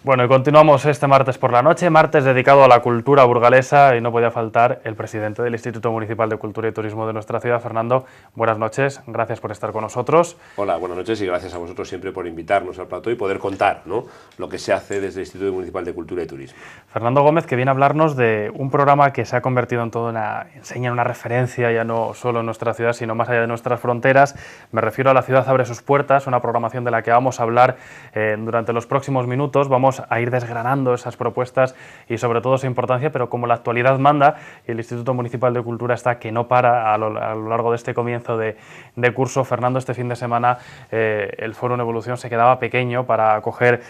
Bueno, y continuamos este martes por la noche, martes dedicado a la cultura burgalesa, y no podía faltar el presidente del Instituto Municipal de Cultura y Turismo de nuestra ciudad. Fernando, buenas noches, gracias por estar con nosotros. Hola, buenas noches y gracias a vosotros siempre por invitarnos al plató y poder contar, ¿no?, lo que se hace desde el Instituto Municipal de Cultura y Turismo. Fernando Gómez, que viene a hablarnos de un programa que se ha convertido en toda una enseña, una referencia, ya no solo en nuestra ciudad, sino más allá de nuestras fronteras. Me refiero a La Ciudad Abre Sus Puertas, una programación de la que vamos a hablar durante los próximos minutos. Vamos a ir desgranando esas propuestas y sobre todo su importancia, pero como la actualidad manda, el Instituto Municipal de Cultura está que no para a lo largo de este comienzo de curso. Fernando, este fin de semana el Foro en Evolución se quedaba pequeño para acoger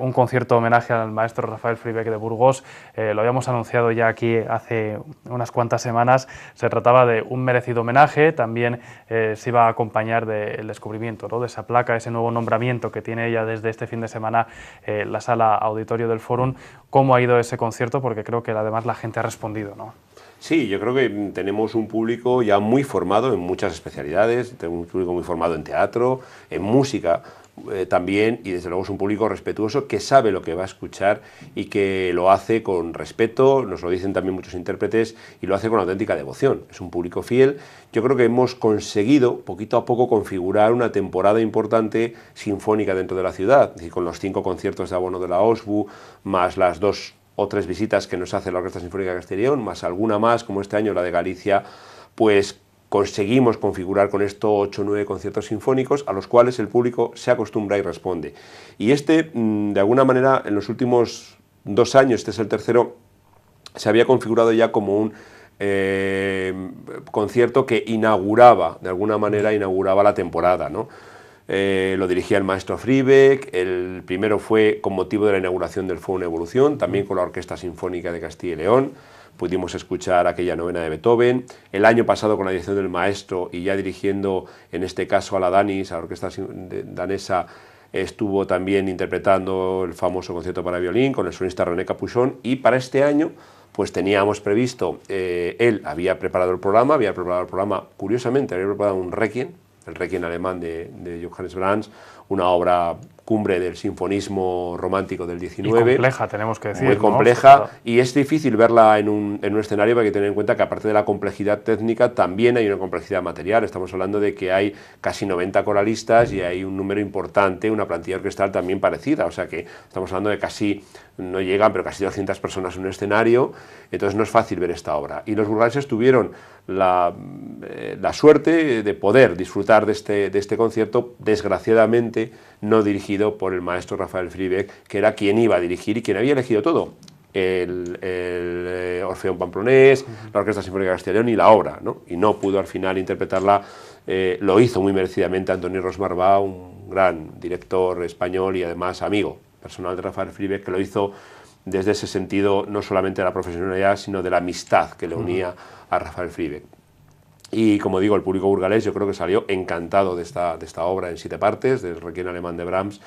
un concierto homenaje al maestro Rafael Fribeck de Burgos. Lo habíamos anunciado ya aquí hace unas cuantas semanas. Se trataba de un merecido homenaje, también se iba a acompañar del descubrimiento, ¿no?, de esa placa, ese nuevo nombramiento que tiene ella desde este fin de semana la sala auditorio del Fórum. ¿Cómo ha ido ese concierto? Porque creo que además la gente ha respondido, ¿no? Sí, yo creo que tenemos un público ya muy formado en muchas especialidades, tenemos un público muy formado en teatro, en música también, y desde luego es un público respetuoso que sabe lo que va a escuchar y que lo hace con respeto, nos lo dicen también muchos intérpretes, y lo hace con auténtica devoción. Es un público fiel. Yo creo que hemos conseguido poquito a poco configurar una temporada importante sinfónica dentro de la ciudad, es decir, con los 5 conciertos de abono de la OSBU, más las 2 o 3 visitas que nos hace la Orquesta Sinfónica de Castellón, más alguna más, como este año la de Galicia, pues conseguimos configurar con esto 8 o 9 conciertos sinfónicos a los cuales el público se acostumbra y responde. Y de alguna manera, en los últimos 2 años, este es el tercero, se había configurado ya como un concierto que inauguraba, de alguna manera, inauguraba la temporada, ¿no? Lo dirigía el maestro Fribeck. El primero fue con motivo de la inauguración del Foro en Evolución, también con la Orquesta Sinfónica de Castilla y León. Pudimos escuchar aquella novena de Beethoven. El año pasado, con la dirección del maestro y ya dirigiendo, en este caso, a la Danis, a la Orquesta Danesa, estuvo también interpretando el famoso concierto para violín con el solista René Capuchon. Y para este año, pues teníamos previsto, él había preparado el programa, curiosamente, había preparado un requiem, el requiem alemán de Johannes Brahms, una obra cumbre del sinfonismo romántico del XIX. Y compleja, tenemos que decir. Muy compleja, ¿no? Y es difícil verla en un escenario, porque hay que tener en cuenta que aparte de la complejidad técnica, también hay una complejidad material. Estamos hablando de que hay casi 90 coralistas y hay un número importante, una plantilla orquestal también parecida, o sea que estamos hablando de casi, no llegan, pero casi 200 personas en un escenario, entonces no es fácil ver esta obra. Y los burgaleses tuvieron la suerte de poder disfrutar de este concierto, desgraciadamente no dirigido por el maestro Rafael Fribeck, que era quien iba a dirigir y quien había elegido todo, el Orfeón Pamplonés, la Orquesta Sinfónica de Castilla y León y la obra, ¿no? Y no pudo al final interpretarla. Lo hizo muy merecidamente Antonio Rosmarbá, un gran director español y además amigo personal de Rafael Fribeck, que lo hizo desde ese sentido, no solamente de la profesionalidad, sino de la amistad que le unía a Rafael Fribeck. Y como digo, el público burgalés yo creo que salió encantado de esta obra en 7 partes, del requiem alemán de Brahms.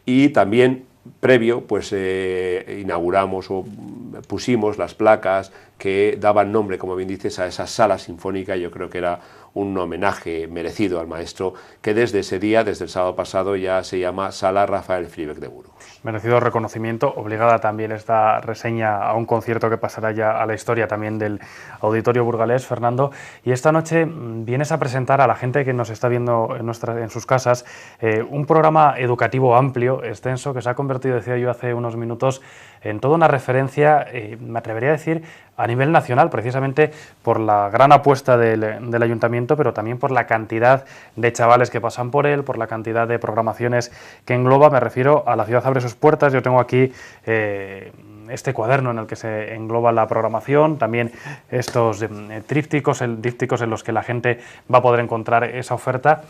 Y también, previo, pues inauguramos o pusimos las placas que daban nombre, como bien dices, a esa sala sinfónica. Yo creo que era un homenaje merecido al maestro, que desde ese día, desde el sábado pasado, ya se llama Sala Rafael Fribeck de Burgos. Merecido reconocimiento, obligada también esta reseña a un concierto que pasará ya a la historia también del Auditorio Burgalés, Fernando. Y esta noche vienes a presentar a la gente que nos está viendo en sus casas un programa educativo amplio, extenso, que se ha convertido, decía yo hace unos minutos, en toda una referencia, me atrevería a decir, a nivel nacional, precisamente por la gran apuesta del Ayuntamiento, pero también por la cantidad de chavales que pasan por él, por la cantidad de programaciones que engloba. Me refiero a La Ciudad Abre Sus Puertas. Yo tengo aquí este cuaderno en el que se engloba la programación, también estos trípticos en los que la gente va a poder encontrar esa oferta.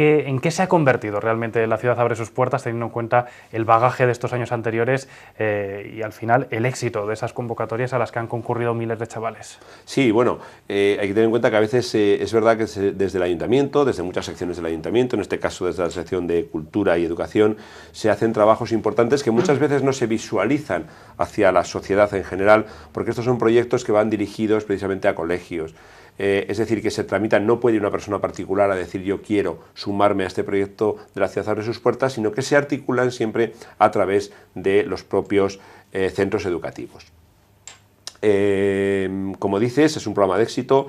¿En qué se ha convertido realmente La Ciudad Abre Sus Puertas, teniendo en cuenta el bagaje de estos años anteriores y al final el éxito de esas convocatorias a las que han concurrido miles de chavales? Sí, bueno, hay que tener en cuenta que a veces es verdad que desde el Ayuntamiento, desde muchas secciones del Ayuntamiento, en este caso desde la sección de Cultura y Educación, se hacen trabajos importantes que muchas veces no se visualizan hacia la sociedad en general, porque estos son proyectos que van dirigidos precisamente a colegios, es decir, que se tramitan, no puede ir una persona particular a decir yo quiero sumarme a este proyecto de la ciudad abre sus puertas, sino que se articulan siempre a través de los propios centros educativos. Como dices, es un programa de éxito.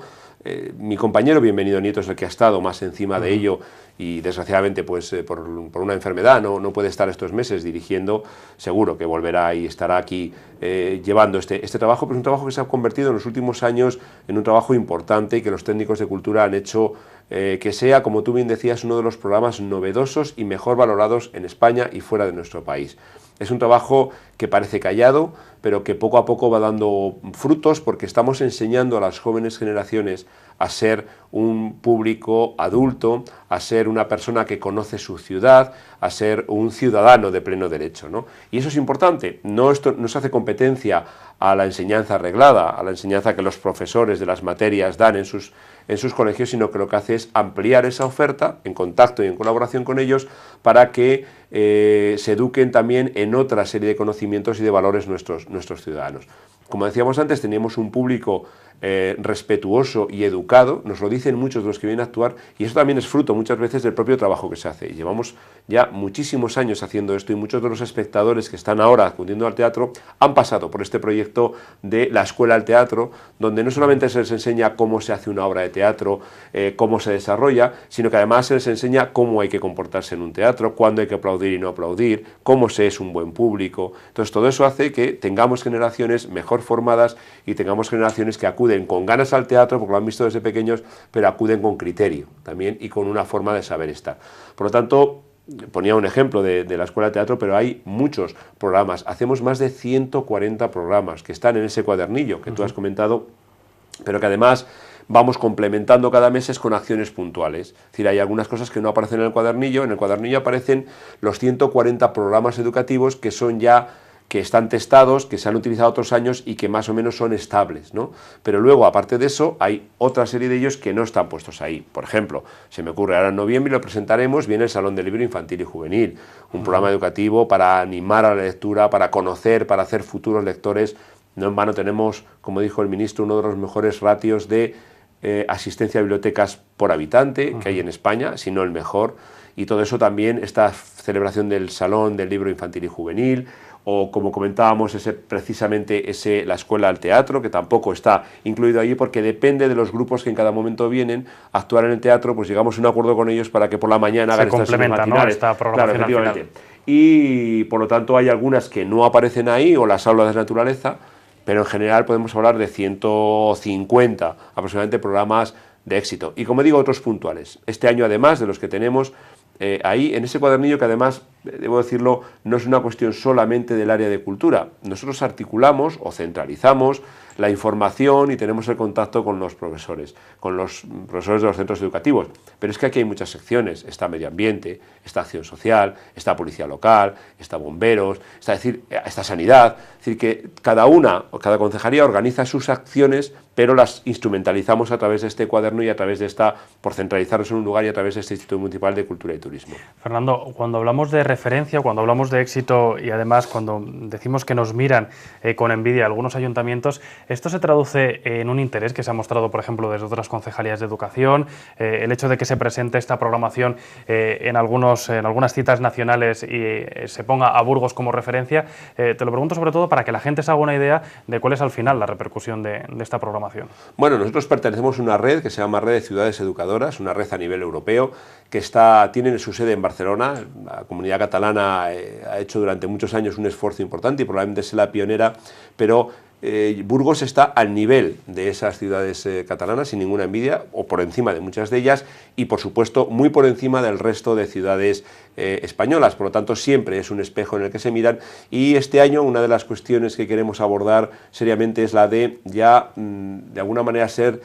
Mi compañero Bienvenido Nieto es el que ha estado más encima de ello y desgraciadamente pues por una enfermedad no puede estar estos meses dirigiendo. Seguro que volverá y estará aquí llevando este trabajo, pero es un trabajo que se ha convertido en los últimos años en un trabajo importante y que los técnicos de cultura han hecho que sea, como tú bien decías, uno de los programas novedosos y mejor valorados en España y fuera de nuestro país. Es un trabajo que parece callado, pero que poco a poco va dando frutos porque estamos enseñando a las jóvenes generaciones a ser un público adulto, a ser una persona que conoce su ciudad, a ser un ciudadano de pleno derecho, ¿no? Y eso es importante. Esto no se hace competencia a la enseñanza reglada, a la enseñanza que los profesores de las materias dan en sus colegios, sino que lo que hace es ampliar esa oferta en contacto y en colaboración con ellos para que se eduquen también en otra serie de conocimientos y de valores nuestros ciudadanos. Como decíamos antes, teníamos un público respetuoso y educado, nos lo dicen muchos de los que vienen a actuar, y eso también es fruto muchas veces del propio trabajo que se hace. Y llevamos ya muchísimos años haciendo esto y muchos de los espectadores que están ahora acudiendo al teatro han pasado por este proyecto de la Escuela al Teatro, donde no solamente se les enseña cómo se hace una obra de teatro, cómo se desarrolla, sino que además se les enseña cómo hay que comportarse en un teatro, cuándo hay que aplaudir y no aplaudir, cómo se es un buen público. Entonces todo eso hace que tengamos generaciones mejor formadas y tengamos generaciones que acuden con ganas al teatro, porque lo han visto desde pequeños, pero acuden con criterio también y con una forma de saber estar. Por lo tanto, ponía un ejemplo de la Escuela de Teatro, pero hay muchos programas. Hacemos más de 140 programas que están en ese cuadernillo que tú has comentado, pero que además vamos complementando cada mes con acciones puntuales. Es decir, hay algunas cosas que no aparecen en el cuadernillo aparecen los 140 programas educativos que son ya que están testados, que se han utilizado otros años y que más o menos son estables, ¿no? Pero luego, aparte de eso, hay otra serie de ellos que no están puestos ahí. Por ejemplo, se me ocurre ahora en noviembre, lo presentaremos, viene el Salón del Libro Infantil y Juvenil, un programa educativo para animar a la lectura, para conocer, para hacer futuros lectores. No en vano tenemos, como dijo el ministro, uno de los mejores ratios de asistencia a bibliotecas por habitante que hay en España, si no el mejor. Y todo eso también, esta celebración del Salón del Libro Infantil y Juvenil, o como comentábamos, precisamente la Escuela al Teatro, que tampoco está incluido allí porque depende de los grupos que en cada momento vienen a actuar en el teatro, pues llegamos a un acuerdo con ellos para que por la mañana hagan estas matinales, ¿no? Esta programación, claro, efectivamente. Y por lo tanto hay algunas que no aparecen ahí, o las aulas de naturaleza, pero en general podemos hablar de 150 aproximadamente programas de éxito. Y como digo, otros puntuales. Este año, además de los que tenemos ahí, en ese cuadernillo, que además, debo decirlo, no es una cuestión solamente del área de cultura. Nosotros articulamos o centralizamos la información y tenemos el contacto con los profesores de los centros educativos. Pero es que aquí hay muchas secciones. Está medio ambiente, está acción social, está policía local, está bomberos, está sanidad. Es decir, que cada concejalía organiza sus acciones, pero las instrumentalizamos a través de este cuaderno y a través de por centralizarlos en un lugar y a través de este Instituto Municipal de Cultura y Turismo. Fernando, cuando hablamos de referencia, cuando hablamos de éxito y además cuando decimos que nos miran con envidia algunos ayuntamientos, ¿esto se traduce en un interés que se ha mostrado, por ejemplo, desde otras concejalías de educación? El hecho de que se presente esta programación en algunas citas nacionales y se ponga a Burgos como referencia, te lo pregunto sobre todo para que la gente se haga una idea de cuál es al final la repercusión de esta programación. Bueno, nosotros pertenecemos a una red que se llama Red de Ciudades Educadoras, una red a nivel europeo que tiene su sede en Barcelona. La comunidad catalana ha hecho durante muchos años un esfuerzo importante y probablemente es la pionera, pero Burgos está al nivel de esas ciudades catalanas, sin ninguna envidia, o por encima de muchas de ellas, y por supuesto muy por encima del resto de ciudades españolas. Por lo tanto, siempre es un espejo en el que se miran, y este año una de las cuestiones que queremos abordar seriamente es la de de alguna manera ser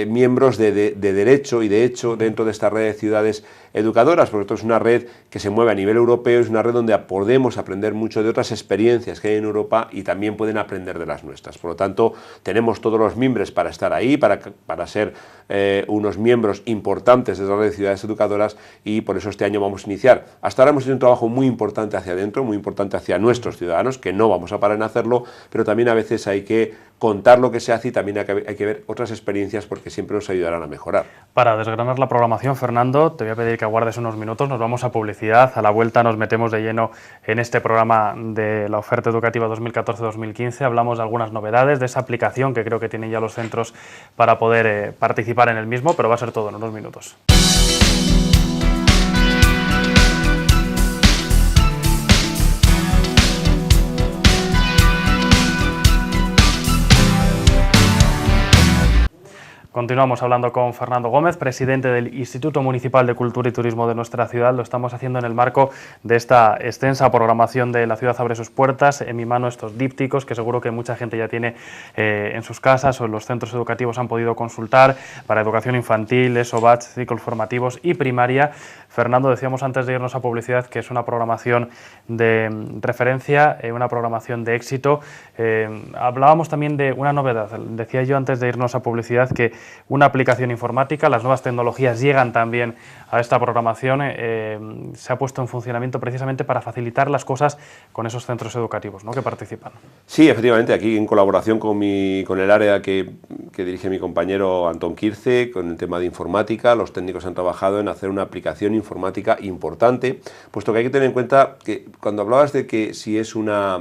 miembros de derecho y de hecho dentro de esta red de ciudades educadoras, porque esto es una red que se mueve a nivel europeo, es una red donde podemos aprender mucho de otras experiencias que hay en Europa y también pueden aprender de las nuestras. Por lo tanto, tenemos todos los mimbres para estar ahí, para ser unos miembros importantes de la red de ciudades educadoras, y por eso este año vamos a iniciar. Hasta ahora hemos hecho un trabajo muy importante hacia adentro, muy importante hacia nuestros ciudadanos, que no vamos a parar en hacerlo, pero también a veces hay que contar lo que se hace y también hay que ver otras experiencias porque siempre nos ayudarán a mejorar. Para desgranar la programación, Fernando, te voy a pedir que aguardes unos minutos, nos vamos a publicidad, a la vuelta nos metemos de lleno en este programa de la oferta educativa 2014-2015, hablamos de algunas novedades, de esa aplicación que creo que tienen ya los centros para poder participar en el mismo, pero va a ser todo en unos minutos. Continuamos hablando con Fernando Gómez, presidente del Instituto Municipal de Cultura y Turismo de nuestra ciudad. Lo estamos haciendo en el marco de esta extensa programación de La Ciudad Abre Sus Puertas. En mi mano estos dípticos que seguro que mucha gente ya tiene en sus casas o en los centros educativos han podido consultar para educación infantil, ESO, BACH, ciclos formativos y primaria. Fernando, decíamos antes de irnos a publicidad que es una programación de referencia, una programación de éxito. Hablábamos también de una novedad. Decía yo antes de irnos a publicidad que una aplicación informática, las nuevas tecnologías llegan también a esta programación, se ha puesto en funcionamiento precisamente para facilitar las cosas con esos centros educativos, ¿no?, que participan. Sí, efectivamente, aquí en colaboración con el área que dirige mi compañero Antón Quirce, con el tema de informática, los técnicos han trabajado en hacer una aplicación informática importante, puesto que hay que tener en cuenta que cuando hablabas de que si es una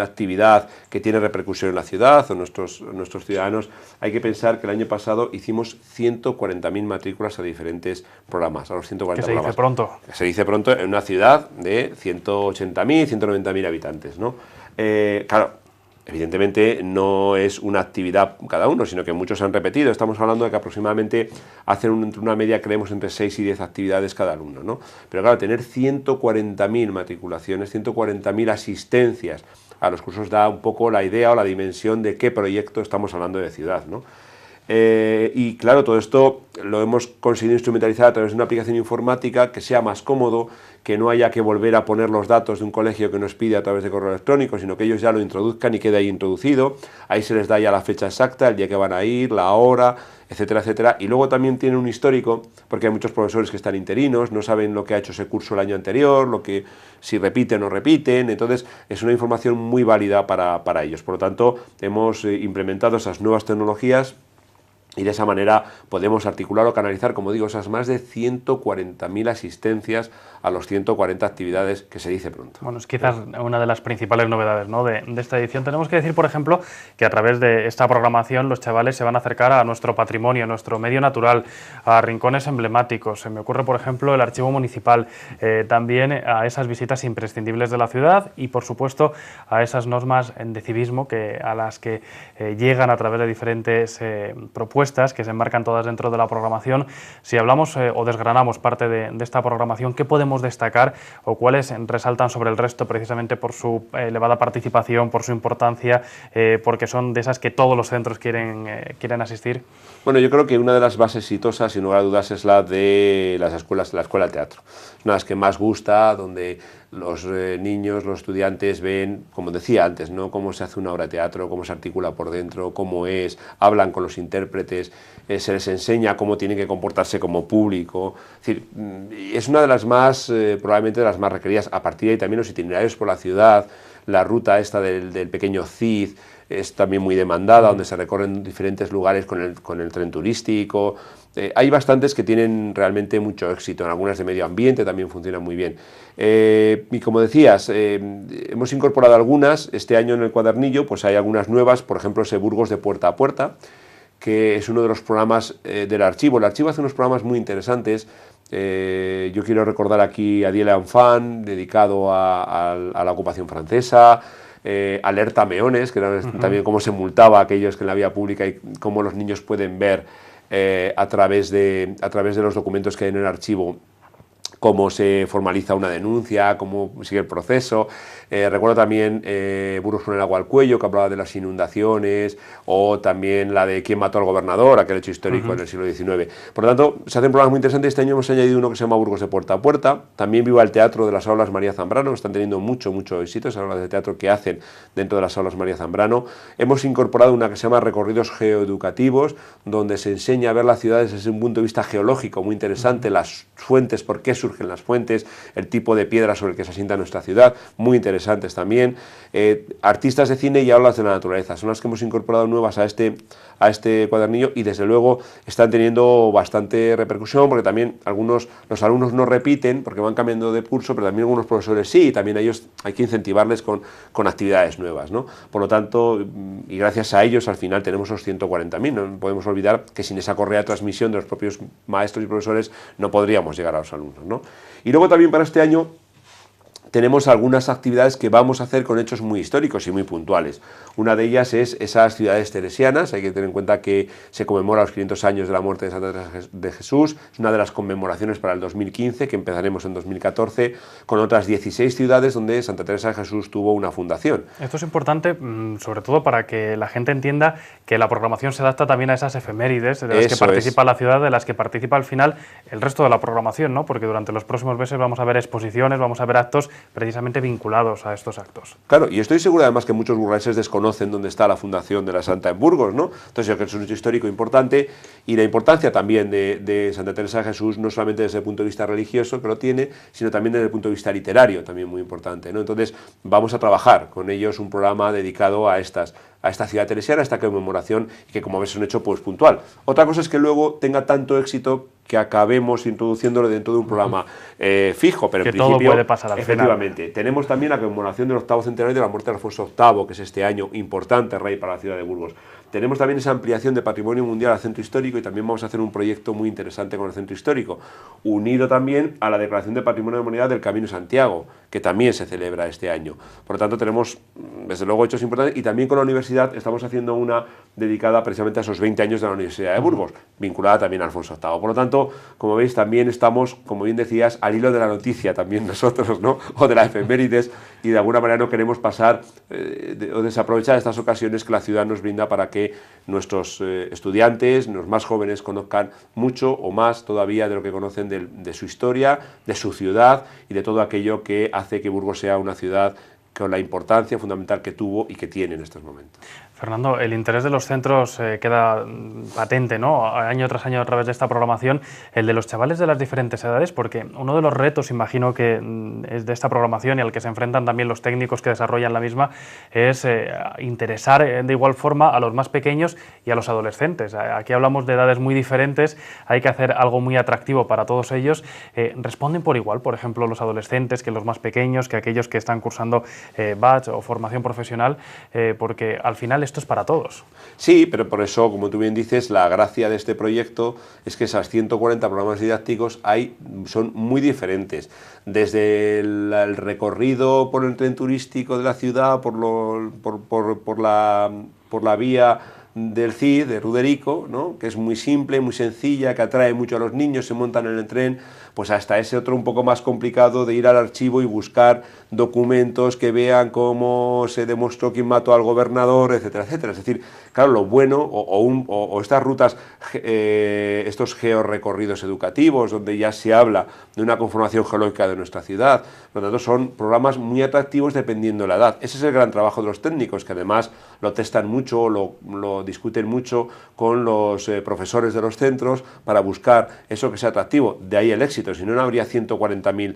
actividad que tiene repercusión en la ciudad o nuestros ciudadanos, hay que pensar que el año pasado hicimos 140.000 matrículas a diferentes programas, a los 140 que se programas. Dice pronto. Se dice pronto en una ciudad de 180.000, 190.000 habitantes, ¿no? Claro, evidentemente no es una actividad cada uno, sino que muchos han repetido. Estamos hablando de que aproximadamente hacen una media, creemos, entre 6 y 10 actividades cada alumno, ¿no? Pero claro, tener 140.000 matriculaciones, 140.000 asistencias a los cursos da un poco la idea o la dimensión de qué proyecto estamos hablando de ciudad, ¿no? Y claro, todo esto lo hemos conseguido instrumentalizar a través de una aplicación informática que sea más cómodo, que no haya que volver a poner los datos de un colegio que nos pide a través de correo electrónico, sino que ellos ya lo introduzcan y quede ahí introducido. Ahí se les da ya la fecha exacta, el día que van a ir, la hora, etcétera, etcétera. Y luego también tiene un histórico, porque hay muchos profesores que están interinos, no saben lo que ha hecho ese curso el año anterior, si repiten o no repiten. Entonces es una información muy válida para ellos. Por lo tanto, hemos implementado esas nuevas tecnologías y de esa manera podemos articular o canalizar, como digo, esas más de 140.000 asistencias a los 140 actividades que se dice pronto. Bueno, es quizás una de las principales novedades, ¿no?, de esta edición. Tenemos que decir, por ejemplo, que a través de esta programación los chavales se van a acercar a nuestro patrimonio, a nuestro medio natural, a rincones emblemáticos. Se me ocurre, por ejemplo, el archivo municipal, también a esas visitas imprescindibles de la ciudad y, por supuesto, a esas normas de civismo a las que llegan a través de diferentes propuestas que se enmarcan todas dentro de la programación. Si hablamos o desgranamos parte de esta programación, ¿qué podemos destacar o cuáles resaltan sobre el resto precisamente por su elevada participación, por su importancia, porque son de esas que todos los centros quieren asistir? Bueno, yo creo que una de las bases exitosas, sin lugar a dudas, es la de las escuelas, la escuela de teatro. Es una de las que más gusta, donde los niños, los estudiantes ven, como decía antes, ¿no?, cómo se hace una obra de teatro, cómo se articula por dentro, cómo es, hablan con los intérpretes, se les enseña cómo tienen que comportarse como público. Es decir, es una de las más, probablemente de las más requeridas. A partir de ahí también los itinerarios por la ciudad, la ruta esta del pequeño Cid, es también muy demandada, donde se recorren diferentes lugares con el tren turístico. Hay bastantes que tienen realmente mucho éxito, en algunas de medio ambiente también funcionan muy bien. Y como decías, hemos incorporado algunas, este año en el cuadernillo pues hay algunas nuevas, por ejemplo ese Burgos de Puerta a Puerta, que es uno de los programas del archivo. El archivo hace unos programas muy interesantes. Yo quiero recordar aquí a Diele Enfant, dedicado a la ocupación francesa, Alerta Meones, que era también cómo se multaba a aquellos que en la vía pública y cómo los niños pueden ver a través de los documentos que hay en el archivo cómo se formaliza una denuncia, cómo sigue el proceso. Recuerdo también Burgos con el agua al cuello, que hablaba de las inundaciones, o también la de quién mató al gobernador, aquel hecho histórico en el siglo XIX. Por lo tanto, se hacen programas muy interesantes. Este año hemos añadido uno que se llama Burgos de Puerta a Puerta. También viva el teatro de las aulas María Zambrano, que están teniendo mucho éxito, esas aulas de teatro que hacen dentro de las aulas María Zambrano. Hemos incorporado una que se llama Recorridos Geoeducativos, donde se enseña a ver las ciudades desde un punto de vista geológico muy interesante, las fuentes, por qué surgen surgen las fuentes, el tipo de piedra sobre el que se asienta nuestra ciudad, muy interesantes también. Artistas de cine y aulas de la naturaleza, son las que hemos incorporado nuevas a este cuadernillo y desde luego están teniendo bastante repercusión porque también los alumnos no repiten porque van cambiando de curso, pero también algunos profesores sí, y también a ellos hay que incentivarles con actividades nuevas, ¿no? Por lo tanto, y gracias a ellos al final tenemos los 140.000, no podemos olvidar que sin esa correa de transmisión de los propios maestros y profesores no podríamos llegar a los alumnos, ¿no? Y luego también para este año tenemos algunas actividades que vamos a hacer con hechos muy históricos y muy puntuales. Una de ellas es esas ciudades teresianas. Hay que tener en cuenta que se conmemora los 500 años de la muerte de Santa Teresa de Jesús. Es una de las conmemoraciones para el 2015, que empezaremos en 2014, con otras 16 ciudades donde Santa Teresa de Jesús tuvo una fundación. Esto es importante, sobre todo para que la gente entienda que la programación se adapta también a esas efemérides de las que participa la ciudad, de las que participa al final el resto de la programación, ¿no? Porque durante los próximos meses vamos a ver exposiciones, vamos a ver actos precisamente vinculados a estos actos. Claro, y estoy seguro además que muchos burgaleses desconocen dónde está la fundación de la Santa en Burgos, ¿no? Entonces yo creo que es un hecho histórico importante y la importancia también de Santa Teresa de Jesús, no solamente desde el punto de vista religioso que lo tiene, sino también desde el punto de vista literario, también muy importante, ¿no? Entonces vamos a trabajar con ellos un programa dedicado a esta ciudad teresiana, a esta conmemoración, que como ves es un hecho pues puntual. Otra cosa es que luego tenga tanto éxito que acabemos introduciéndolo dentro de un programa fijo, pero que en principio, todo puede pasar al efectivamente, final. Tenemos también la conmemoración del 8º centenario de la muerte de Alfonso VIII, que es este año importante rey para la ciudad de Burgos. Tenemos también esa ampliación de patrimonio mundial al centro histórico y también vamos a hacer un proyecto muy interesante con el centro histórico, unido también a la declaración de Patrimonio de la Humanidad del Camino de Santiago, que también se celebra este año. Por lo tanto, tenemos, desde luego, hechos importantes y también con la universidad estamos haciendo una dedicada precisamente a esos 20 años de la Universidad de Burgos, vinculada también a Alfonso VIII. Por lo tanto, como veis, también estamos, como bien decías, al hilo de la noticia también nosotros, ¿no? O de la efemérides, y de alguna manera no queremos pasar o desaprovechar estas ocasiones que la ciudad nos brinda para que nuestros estudiantes, los más jóvenes, conozcan mucho o más todavía de lo que conocen de su historia, de su ciudad y de todo aquello que hace que Burgos sea una ciudad con la importancia fundamental que tuvo y que tiene en estos momentos. Fernando, el interés de los centros queda patente, ¿no? Año tras año a través de esta programación, el de los chavales de las diferentes edades, porque uno de los retos, imagino que es de esta programación y al que se enfrentan también los técnicos que desarrollan la misma, es interesar de igual forma a los más pequeños y a los adolescentes. Aquí hablamos de edades muy diferentes, hay que hacer algo muy atractivo para todos ellos. ¿Responden por igual, por ejemplo, los adolescentes que los más pequeños, que aquellos que están cursando batch o formación profesional? Porque al final esto es para todos. Sí, pero por eso, como tú bien dices, la gracia de este proyecto es que esas 140 programas didácticos son muy diferentes. Desde el recorrido por el tren turístico de la ciudad, por la vía del CID, de Ruderico, ¿no? Que es muy simple, muy sencilla, que atrae mucho a los niños, se montan en el tren, pues hasta ese otro un poco más complicado de ir al archivo y buscar documentos que vean cómo se demostró quién mató al gobernador, etcétera, etcétera. Es decir, claro, lo bueno, o estas rutas, estos georrecorridos educativos, donde ya se habla de una conformación geológica de nuestra ciudad, por lo tanto son programas muy atractivos dependiendo de la edad. Ese es el gran trabajo de los técnicos, que además lo testan mucho, lo discuten mucho con los profesores de los centros para buscar eso que sea atractivo. De ahí el éxito, si no, no habría 140.000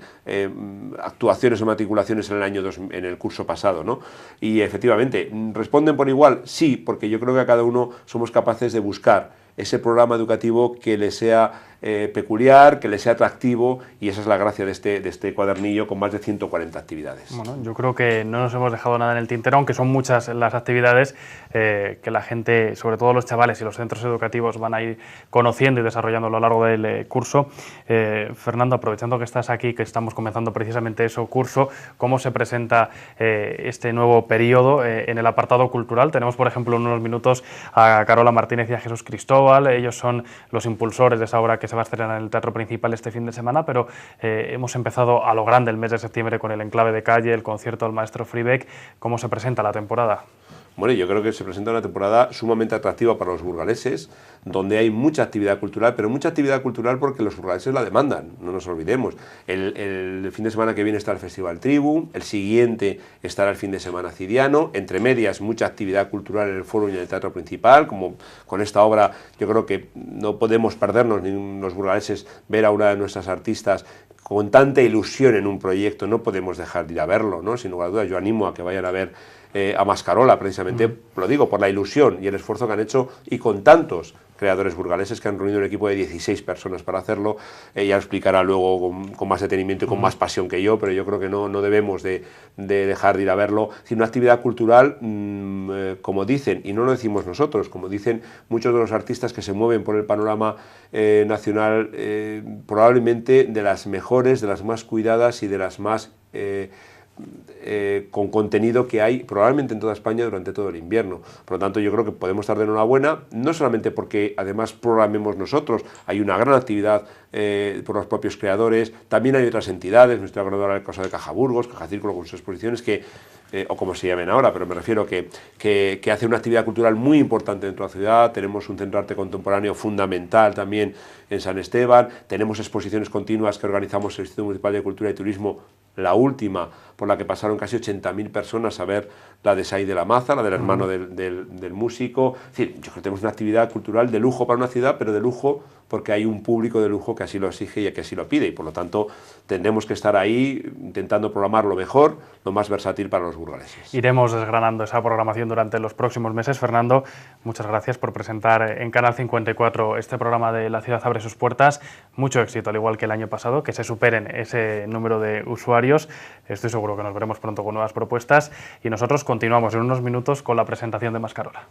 actuaciones o matriculaciones en el curso pasado, ¿no? Y efectivamente, ¿responden por igual? Sí, porque yo creo que a cada uno somos capaces de buscar ese programa educativo que le sea peculiar, que le sea atractivo, y esa es la gracia de este cuadernillo con más de 140 actividades. Bueno, yo creo que no nos hemos dejado nada en el tintero, aunque son muchas las actividades que la gente, sobre todo los chavales y los centros educativos, van a ir conociendo y desarrollando a lo largo del curso. Fernando, aprovechando que estás aquí, que estamos comenzando precisamente ese curso, ¿cómo se presenta este nuevo periodo en el apartado cultural? Tenemos, por ejemplo, en unos minutos a Carola Martínez y a Jesús Cristóbal. Ellos son los impulsores de esa obra que se va a estrenar en el Teatro Principal este fin de semana, pero hemos empezado a lo grande el mes de septiembre con el Enclave de Calle, el concierto del maestro Fribeck. ¿Cómo se presenta la temporada? Bueno, yo creo que se presenta una temporada sumamente atractiva para los burgaleses, donde hay mucha actividad cultural, pero mucha actividad cultural porque los burgaleses la demandan, no nos olvidemos. El fin de semana que viene está el Festival Tribu, el siguiente estará el fin de semana Ciriano, entre medias mucha actividad cultural en el Foro y en el Teatro Principal, como con esta obra yo creo que no podemos perdernos ni los burgaleses ver a una de nuestras artistas con tanta ilusión en un proyecto, no podemos dejar de ir a verlo, ¿no? Sin lugar a dudas, yo animo a que vayan a ver a Mascarola, precisamente, lo digo, por la ilusión y el esfuerzo que han hecho, y con tantos creadores burgaleses que han reunido un equipo de 16 personas para hacerlo. Ella lo explicará luego con más detenimiento y con más pasión que yo, pero yo creo que no debemos de dejar de ir a verlo. Es una actividad cultural, como dicen, y no lo decimos nosotros, como dicen muchos de los artistas que se mueven por el panorama nacional, probablemente de las mejores, de las más cuidadas y de las más con contenido que hay probablemente en toda España durante todo el invierno. Por lo tanto, yo creo que podemos estar de enhorabuena, no solamente porque además programemos nosotros, hay una gran actividad por los propios creadores, también hay otras entidades, me estoy acordando del caso de Caja Burgos, Caja Círculo con sus exposiciones, o como se llamen ahora, pero me refiero que hace una actividad cultural muy importante dentro de la ciudad. Tenemos un centro de arte contemporáneo fundamental también en San Esteban, tenemos exposiciones continuas que organizamos el Instituto Municipal de Cultura y Turismo, la última, por la que pasaron casi 80.000 personas a ver la de Sai de la Maza, la del hermano del músico. Es decir, yo creo que tenemos una actividad cultural de lujo para una ciudad, pero de lujo porque hay un público de lujo que así lo exige y que así lo pide, y por lo tanto tendremos que estar ahí intentando programar lo mejor, lo más versátil para los burgaleses. Iremos desgranando esa programación durante los próximos meses. Fernando, muchas gracias por presentar en Canal 54 este programa de La Ciudad Abre Sus Puertas. Mucho éxito, al igual que el año pasado, que se superen ese número de usuarios. Estoy seguro que nos veremos pronto con nuevas propuestas, y nosotros continuamos en unos minutos con la presentación de Mascarola.